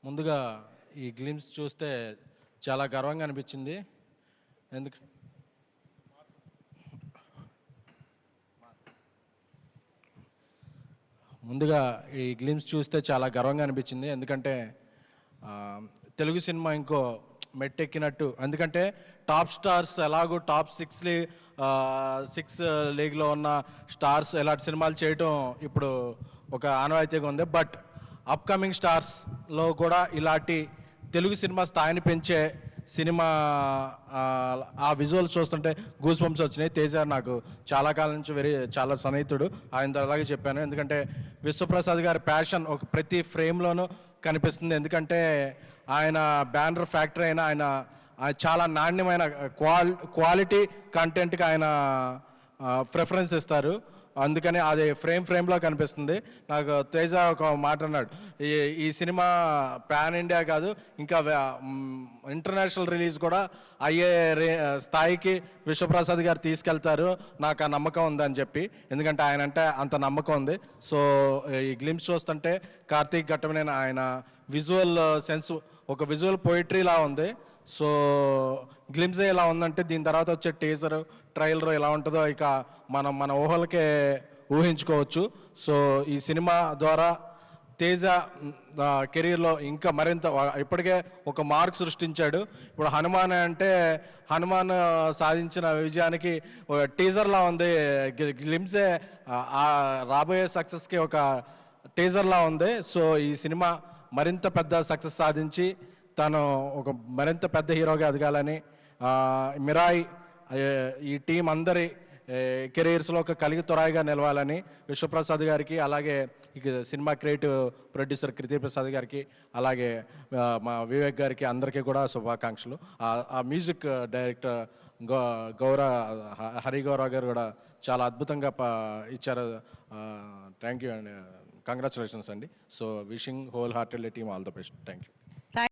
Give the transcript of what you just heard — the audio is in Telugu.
ముందుగా ఈ గ్లిమ్స్ చూస్తే చాలా గర్వంగా అనిపించింది. ఎందుకు ముందుగా ఈ గ్లిమ్స్ చూస్తే చాలా గర్వంగా అనిపించింది. ఎందుకంటే తెలుగు సినిమా ఇంకో మెట్టెక్కినట్టు. ఎందుకంటే టాప్ స్టార్స్ ఎలాగో టాప్ 6 లీగ్లో ఉన్న స్టార్స్ ఇలాంటి సినిమాలు చేయటం ఇప్పుడు ఒక ఆనవాయితీగా ఉంది. బట్ అప్కమింగ్ స్టార్స్లో కూడా ఇలాంటి తెలుగు సినిమా స్థాయిని పెంచే సినిమా ఆ విజువల్స్ చూస్తుంటే గూస్ బంప్స్ వచ్చినాయి. తేజ నాకు చాలా కాలం నుంచి చాలా సన్నిహితుడు, ఆయనతో అలాగే చెప్పాను. ఎందుకంటే విశ్వప్రసాద్ గారి ప్యాషన్ ఒక ప్రతి ఫ్రేమ్లోనూ కనిపిస్తుంది. ఎందుకంటే ఆయన బ్యానర్ ఫ్యాక్టరీ అయినా ఆయన చాలా నాణ్యమైన క్వాలిటీ కంటెంట్కి ఆయన ప్రిఫరెన్స్ ఇస్తారు. అందుకని అది ఫ్రేమ్లో కనిపిస్తుంది. నాకు తేజ ఒక మాట అన్నాడు, ఈ సినిమా పాన్ ఇండియా కాదు ఇంకా ఇంటర్నేషనల్ రిలీజ్ కూడా అయ్యే స్థాయికి విశ్వప్రసాద్ గారు తీసుకెళ్తారు, నాకు ఆ నమ్మకం ఉందని చెప్పి. ఎందుకంటే ఆయన అంటే అంత నమ్మకం ఉంది. సో ఈ గ్లిమ్స్ చూస్తుంటే కార్తీక్ ఘట్టమనేని ఆయన విజువల్ సెన్స్ ఒక విజువల్ పోయిటరీలా ఉంది. సో గ్లిమ్స్ ఎలా ఉందంటే దీని తర్వాత వచ్చే టీజరు ట్రైలర్ ఎలా ఉంటుందో ఇక మన ఊహలకే ఊహించుకోవచ్చు. సో ఈ సినిమా ద్వారా తేజ కెరీర్లో ఇంకా మరింత ఇప్పటికే ఒక మార్క్ సృష్టించాడు. ఇప్పుడు హనుమాన్ అంటే హనుమాన్ సాధించిన విజయానికి టీజర్లా ఉంది. గ్లిమ్సే రాబోయే సక్సెస్కి ఒక టీజర్లా ఉంది. సో ఈ సినిమా మరింత పెద్ద సక్సెస్ సాధించి తను ఒక మరింత పెద్ద హీరోగా ఎదగాలని, మిరాయి ఈ టీం అందరి కెరీర్స్లో ఒక కలిగి తొరాయిగా నిలవాలని విశ్వప్రసాద్ గారికి, అలాగే ఇక సినిమా క్రియేటివ్ ప్రొడ్యూసర్ కృతి ప్రసాద్ గారికి, అలాగే మా వివేక్ గారికి అందరికీ కూడా శుభాకాంక్షలు. ఆ మ్యూజిక్ డైరెక్టర్ హరి గౌరవ్ గారు కూడా చాలా అద్భుతంగా ఇచ్చారు. థ్యాంక్ యూ అండి, కంగ్రాచులేషన్స్ అండి. So wishing whole heartedly team all the best. Thank you.